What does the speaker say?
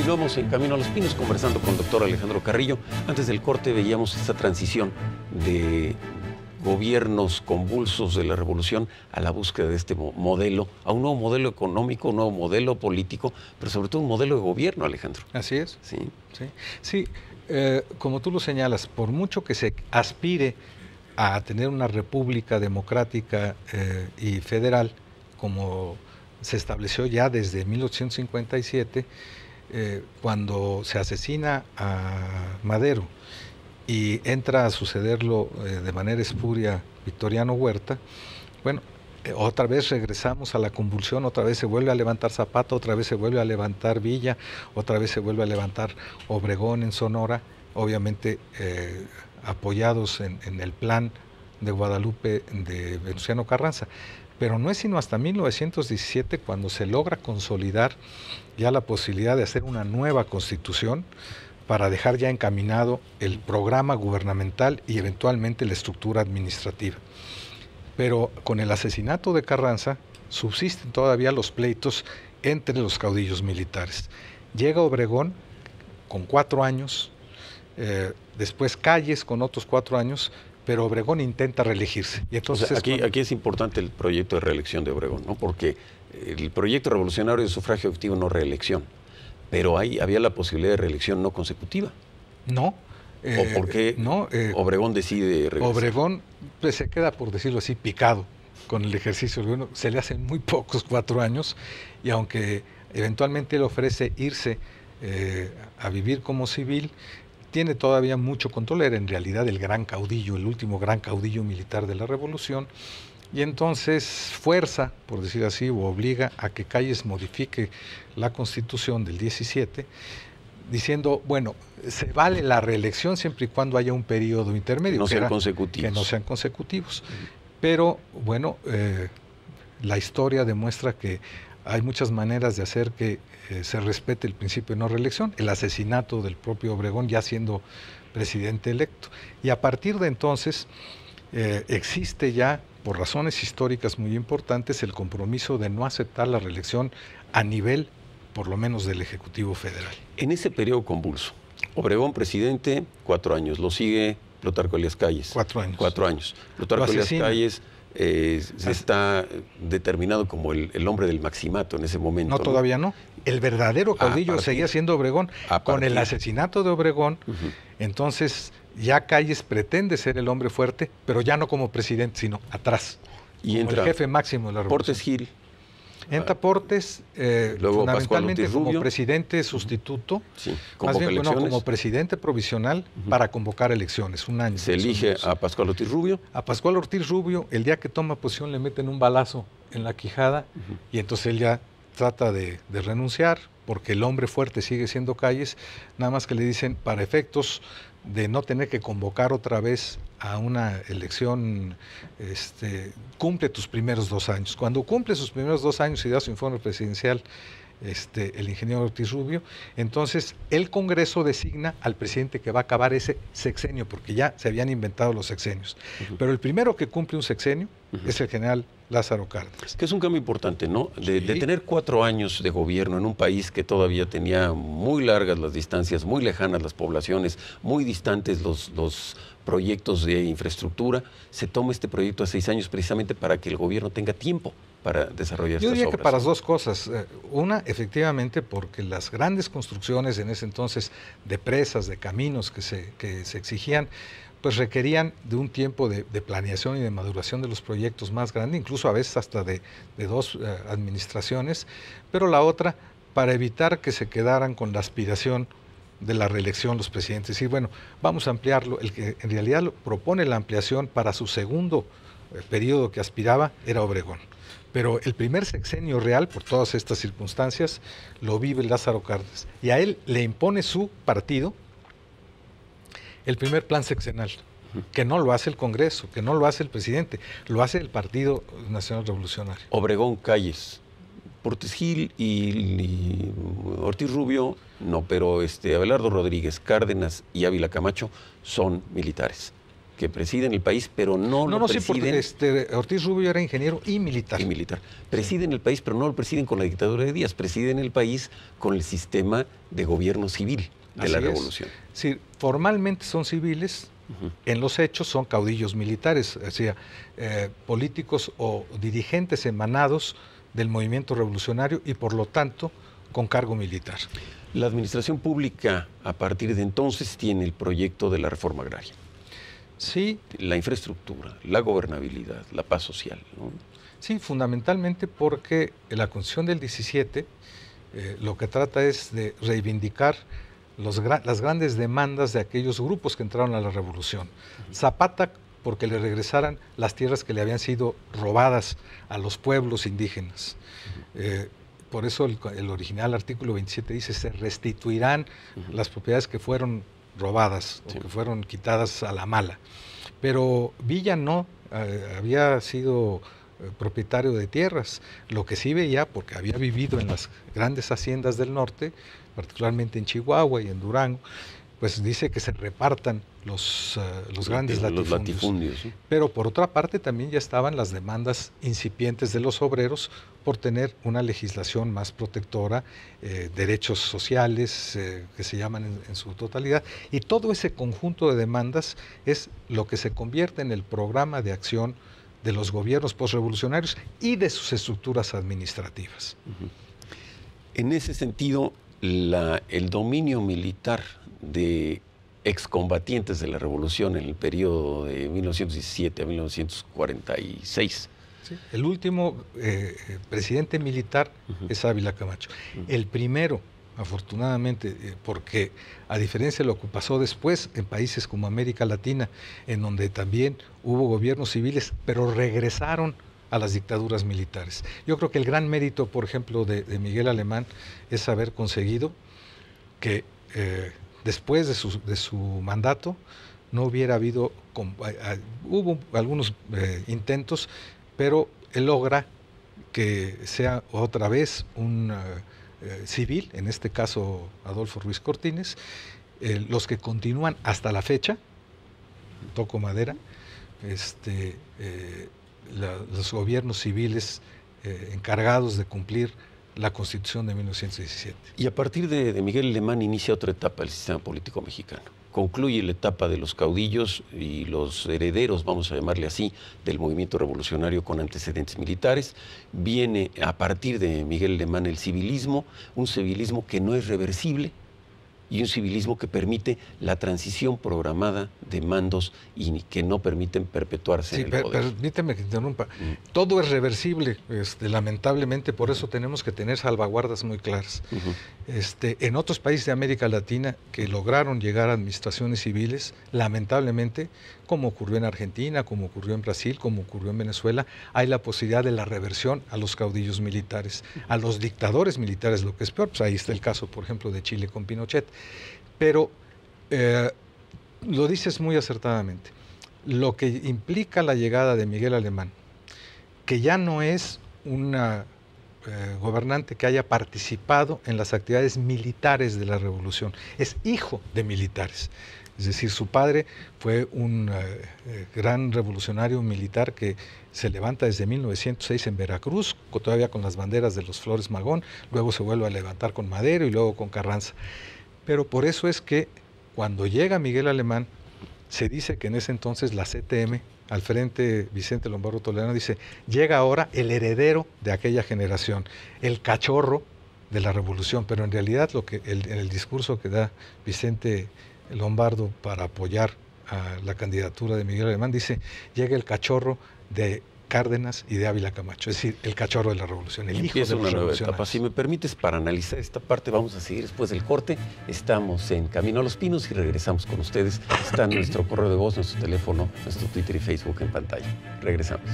Continuamos en Camino a los Pinos conversando con el doctor Alejandro Carrillo. Antes del corte veíamos esta transición de gobiernos convulsos de la revolución a la búsqueda de este modelo, a un nuevo modelo económico, un nuevo modelo político, pero sobre todo un modelo de gobierno, Alejandro. Así es. Sí. Sí, como tú lo señalas, por mucho que se aspire a tener una república democrática y federal, como se estableció ya desde 1857, cuando se asesina a Madero y entra a sucederlo de manera espuria Victoriano Huerta, bueno, otra vez regresamos a la convulsión, otra vez se vuelve a levantar Zapata, otra vez se vuelve a levantar Villa, otra vez se vuelve a levantar Obregón en Sonora, obviamente apoyados en el plan de Guadalupe de Venustiano Carranza. Pero no es sino hasta 1917 cuando se logra consolidar ya la posibilidad de hacer una nueva constitución para dejar ya encaminado el programa gubernamental y eventualmente la estructura administrativa. Pero con el asesinato de Carranza subsisten todavía los pleitos entre los caudillos militares. Llega Obregón con 4 años, después Calles con otros 4 años, pero Obregón intenta reelegirse. Y entonces aquí es importante el proyecto de reelección de Obregón, ¿no? Porque el proyecto revolucionario de sufragio efectivo no reelección, pero había la posibilidad de reelección no consecutiva. No. ¿O por qué Obregón decide regresar? Obregón pues, se queda, por decirlo así, picado con el ejercicio del gobierno. Se le hacen muy pocos 4 años, y aunque eventualmente él ofrece irse a vivir como civil, tiene todavía mucho control. Era en realidad el gran caudillo, el último gran caudillo militar de la revolución, y entonces fuerza, por decir así, o obliga a que Calles modifique la Constitución del 17, diciendo, bueno, se vale la reelección siempre y cuando haya un periodo intermedio. No sean consecutivos. Que no sean consecutivos. Pero, bueno, la historia demuestra que hay muchas maneras de hacer que se respete el principio de no reelección. El asesinato del propio Obregón ya siendo presidente electo. Y a partir de entonces existe ya, por razones históricas muy importantes, el compromiso de no aceptar la reelección a nivel, por lo menos, del Ejecutivo Federal. En ese periodo convulso, Obregón presidente, 4 años, lo sigue Plutarco Elías Calles. 4 años. 4 años. Plutarco Elías Calles está determinado como el hombre del maximato en ese momento. No, todavía no. El verdadero caudillo seguía siendo Obregón. Con el asesinato de Obregón, entonces ya Calles pretende ser el hombre fuerte, pero ya no como presidente, sino atrás. Y como entra el jefe máximo de la revolución. Portes Gil. Entra Portes, fundamentalmente como presidente sustituto, sí, más bien como presidente provisional para convocar elecciones, 1 año. Se elige a Pascual Ortiz Rubio. A Pascual Ortiz Rubio, el día que toma posición le meten un balazo en la quijada, y entonces él ya trata de renunciar, porque el hombre fuerte sigue siendo Calles, nada más que le dicen, para efectos de no tener que convocar otra vez a una elección, cumple tus primeros 2 años. Cuando cumple sus primeros 2 años y da su informe presidencial, el ingeniero Ortiz Rubio, entonces el Congreso designa al presidente que va a acabar ese sexenio, porque ya se habían inventado los sexenios. Pero el primero que cumple un sexenio es el general Lázaro Cárdenas. Que es un cambio importante, ¿no? De tener 4 años de gobierno en un país que todavía tenía muy largas las distancias, muy lejanas las poblaciones, muy distantes los proyectos de infraestructura, se toma este proyecto a 6 años precisamente para que el gobierno tenga tiempo para desarrollar estas obras. Yo diría que para las 2 cosas. Una, efectivamente, porque las grandes construcciones en ese entonces de presas, de caminos que se exigían, pues requerían de un tiempo de planeación y de maduración de los proyectos más grande, incluso a veces hasta de 2 administraciones, pero la otra, para evitar que se quedaran con la aspiración de la reelección los presidentes. Y bueno, vamos a ampliarlo. El que en realidad propone la ampliación para su segundo periodo que aspiraba era Obregón. Pero el primer sexenio real, por todas estas circunstancias, lo vive Lázaro Cárdenas. Y a él le impone su partido el primer plan sexenal, que no lo hace el Congreso, que no lo hace el presidente, lo hace el Partido Nacional Revolucionario. Obregón, Calles, Portes Gil y Ortiz Rubio, no, pero Abelardo Rodríguez, Cárdenas y Ávila Camacho son militares que presiden el país, pero no lo presiden. Sí, porque Ortiz Rubio era ingeniero y militar. Y militar. Presiden el país, pero no lo presiden con la dictadura de Díaz, presiden el país con el sistema de gobierno civil de la revolución. Sí, formalmente son civiles, en los hechos son caudillos militares, o sea, políticos o dirigentes emanados del movimiento revolucionario y por lo tanto con cargo militar. La administración pública a partir de entonces tiene el proyecto de la reforma agraria. Sí. La infraestructura, la gobernabilidad, la paz social, ¿no? Sí, fundamentalmente porque la Constitución del 17 lo que trata es de reivindicar las grandes demandas de aquellos grupos que entraron a la revolución. Zapata, porque le regresaran las tierras que le habían sido robadas a los pueblos indígenas. Por eso el original artículo 27 dice, se restituirán las propiedades que fueron robadas o que fueron quitadas a la mala. Pero Villa no, había sido propietario de tierras, lo que sí veía, porque había vivido en las grandes haciendas del norte, particularmente en Chihuahua y en Durango, pues dice que se repartan los grandes latifundios. ¿Sí? Pero por otra parte también ya estaban las demandas incipientes de los obreros por tener una legislación más protectora, derechos sociales que se llaman en su totalidad, y todo ese conjunto de demandas es lo que se convierte en el programa de acción de los gobiernos postrevolucionarios y de sus estructuras administrativas. En ese sentido, el dominio militar de excombatientes de la revolución en el periodo de 1917 a 1946. Sí, el último presidente militar es Ávila Camacho. El primero, afortunadamente, porque a diferencia de lo que pasó después en países como América Latina, en donde también hubo gobiernos civiles, pero regresaron a las dictaduras militares. Yo creo que el gran mérito, por ejemplo, de Miguel Alemán es haber conseguido que después de su mandato no hubiera habido, hubo algunos intentos, pero él logra que sea otra vez un civil, en este caso Adolfo Ruiz Cortines, los que continúan hasta la fecha, toco madera, los gobiernos civiles encargados de cumplir la Constitución de 1917. Y a partir de Miguel Alemán inicia otra etapa del sistema político mexicano. Concluye la etapa de los caudillos y los herederos, vamos a llamarle así, del movimiento revolucionario con antecedentes militares. Viene a partir de Miguel Alemán el civilismo, un civilismo que no es reversible y un civilismo que permite la transición programada de mandos y que no permiten perpetuarse en el poder. Permíteme que interrumpa. Todo es reversible, lamentablemente, por eso tenemos que tener salvaguardas muy claras. En otros países de América Latina que lograron llegar a administraciones civiles, lamentablemente, como ocurrió en Argentina, como ocurrió en Brasil, como ocurrió en Venezuela, hay la posibilidad de la reversión a los caudillos militares, a los dictadores militares, lo que es peor. Pues ahí está el caso, por ejemplo, de Chile con Pinochet. Pero lo dices muy acertadamente. Lo que implica la llegada de Miguel Alemán, que ya no es una gobernante que haya participado en las actividades militares de la revolución, es hijo de militares. Es decir, su padre fue un gran revolucionario militar que se levanta desde 1906 en Veracruz, todavía con las banderas de los Flores Magón, luego se vuelve a levantar con Madero y luego con Carranza. Pero por eso es que cuando llega Miguel Alemán, se dice que en ese entonces la CTM, al frente Vicente Lombardo Toledano, dice, llega ahora el heredero de aquella generación, el cachorro de la revolución, pero en realidad en el discurso que da Vicente Lombardo para apoyar a la candidatura de Miguel Alemán, dice, llega el cachorro de Cárdenas y de Ávila Camacho, es decir, el cachorro de la revolución, el hijo de los una nueva revolucionarios. etapa. Si me permites, para analizar esta parte, vamos a seguir después del corte. Estamos en Camino a los Pinos y regresamos con ustedes. Está nuestro correo de voz, nuestro teléfono, nuestro Twitter y Facebook en pantalla. Regresamos.